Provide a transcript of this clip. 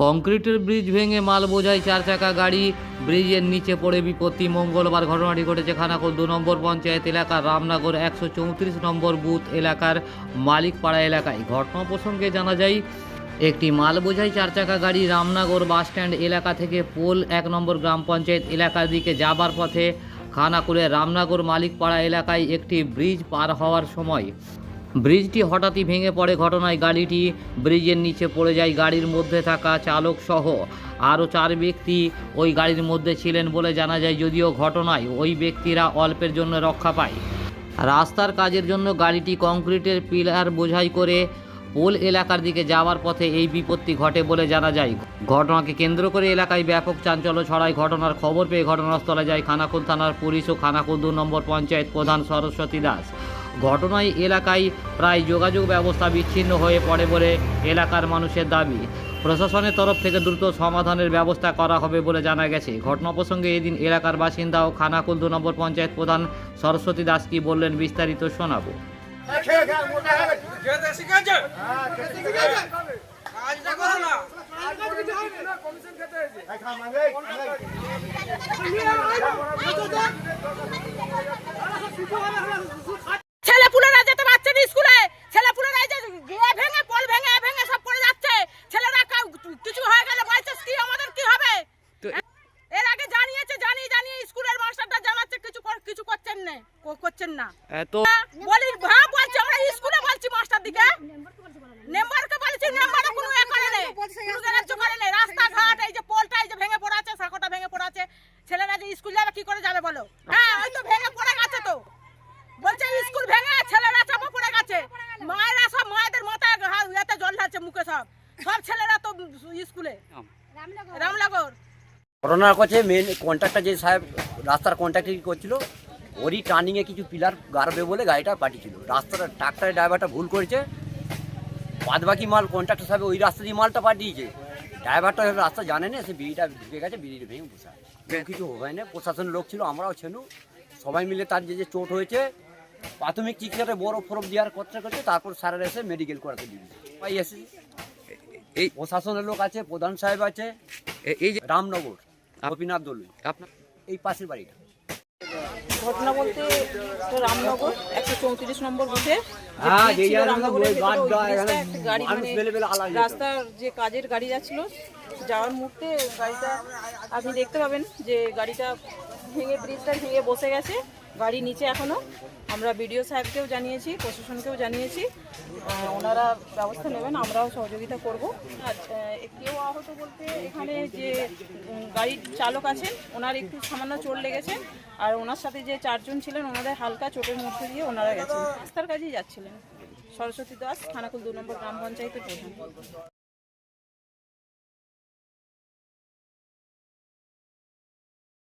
কংক্রিটের ব্রিজ ভেঙে মাল বোঝাই 4 চাকা গাড়ি ব্রিজের নিচে পড়ে বিপত্তি। মঙ্গলবার ঘটনাটি ঘটেছে খানাকুল 2 নম্বর পঞ্চায়েত এলাকার রামনগর 134 নম্বর বুথ এলাকার মালিকপাড়া এলাকায়। ঘটনা প্রসঙ্গে জানা যায়, একটি মাল বোঝাই 4 চাকা গাড়ি রামনগর বাসস্ট্যান্ড এলাকা থেকে পোল 1 নম্বর গ্রাম পঞ্চায়েত এলাকার দিকে যাবার পথে খানাকুলের রামনগর মালিকপাড়া এলাকায় একটি ব্রিজ পার হওয়ার সময় ব্রিজটি হঠাৎই ভেঙে পড়ে। ঘটনায় গাড়িটি ব্রিজের নিচে পড়ে যায়। গাড়ির মধ্যে থাকা চালক সহ আরও 4 ব্যক্তি ওই গাড়ির মধ্যে ছিলেন বলে জানা যায়। যদিও ঘটনায় ওই ব্যক্তিরা অল্পের জন্য রক্ষা পায়। রাস্তার কাজের জন্য গাড়িটি কংক্রিটের পিলার বোঝাই করে পোল এলাকার দিকে যাওয়ার পথে এই বিপত্তি ঘটে বলে জানা যায়। ঘটনাকে কেন্দ্র করে এলাকায় ব্যাপক চাঞ্চল্য ছড়ায়। ঘটনার খবর পেয়ে ঘটনাস্থলে যায় খানাকুল থানার পুলিশ ও খানাকুল 2 নম্বর পঞ্চায়েত প্রধান সরস্বতী দাস। ঘটনায় এলাকায় প্রায় যোগাযোগ ব্যবস্থা বিচ্ছিন্ন হয়ে পড়ে বলে এলাকার মানুষের দাবি। প্রশাসনের তরফ থেকে দ্রুত সমাধানের ব্যবস্থা করা হবে বলে জানা গেছে। ঘটনা প্রসঙ্গে এদিন এলাকার বাসিন্দা ও খানাকুল 2 নম্বর পঞ্চায়েত প্রধান সরস্বতী দাস কি বললেন বিস্তারিত শোনাবো। ছেলেপুলেরা যেতে পারছে না স্কুলে, ছেলেপুলেরা এই যে ভেঙে পোল ভেঙে সব পড়ে যাচ্ছে। ছেলেরা কিছু হয়ে গেলে বাইচান্স কি আমাদের কি হবে? এর আগে জানিয়েছে, জানিয়ে স্কুলের মাস্টারটা জানাচ্ছে কিছু করছেন না তো বলি হ্যাঁ বলছি, আমরা স্কুলে বলছি মাস্টার দিকে, মেম্বারকে বলছি, মেম্বারও কোনো করে নেই, কোনো গ্যারেজ করে নেই। রাস্তাঘাট এই যে পোলটা এই যে ভেঙে পড়ে আছে, সাঁকোটা ভেঙে পড়ে আছে, ছেলেরা যে স্কুল যাবে কি করে যাবে বলো? হ্যাঁ ওই তো ভেঙে পড়ে গেছে, তো বলছে স্কুল ভেঙে ছেলেরা চাপা পড়ে গেছে। মায়েরা সব মায়েদের মাথায় এতে জল ঢালছে মুখে, সব ছেলেরা তো স্কুলে রামনগর। ঘটনা করছে মেন কন্ট্রাক্টর যে সাহেব রাস্তার কন্ট্রাক্টর করছিল, ওরই টার্নিংয়ে কিছু পিলার গাড়বে বলে গাড়িটা পাঠিয়েছিল। রাস্তার ট্রাক্টরের ড্রাইভারটা ভুল করেছে, বাদবাকি মাল কন্ট্রাক্টর সাহেব ওই রাস্তা দিয়ে মালটা পাঠিয়েছে। ড্রাইভারটা রাস্তা জানে না, সে বিড়িটা ঢুকে গেছে, বিড়িটা ভেঙে বসে কিছু হয় না। প্রশাসনের লোক ছিল, আমরাও ছিল, সবাই মিলে তার যে চোট হয়েছে প্রাথমিক চিকিৎসাটা বড় ফরম দেওয়ার কথা করছে, তারপর স্যারের এসে মেডিকেল করাতে দিবি। সবাই এসে এই প্রশাসনের লোক আছে, প্রধান সাহেব আছে, এই যে রামনগর গোপীনাথ দলুই আপনার এই পাশের বাড়িটা। ঘটনা বলতে তো রামনগর 134 নম্বর বুথে গাড়ি, মানে রাস্তার যে কাজের গাড়ি যাচ্ছিল, যাওয়ার মুহূর্তে গাড়িটা আপনি দেখতে পাবেন যে গাড়িটা ভেঙে ব্রিজটা ভেঙে বসে গেছে। গাড়ি নিচে এখনও আমরা বিডিও সাহেবকেও জানিয়েছি, প্রশাসনকেও জানিয়েছি, ওনারা ব্যবস্থা নেবেন, আমরাও সহযোগিতা করব। আর কেউ আহত বলতে এখানে যে গাড়ির চালক আছেন ওনার একটু সামান্য চোট লেগেছে, আর ওনার সাথে যে 4 জন ছিলেন ওনাদের হালকা চোটের মধ্যে দিয়ে ওনারা গেছেন। রাস্তার কাজেই যাচ্ছিলেন। সরস্বতী দাস, খানাকুল 2 নম্বর গ্রাম পঞ্চায়েতের প্রধান।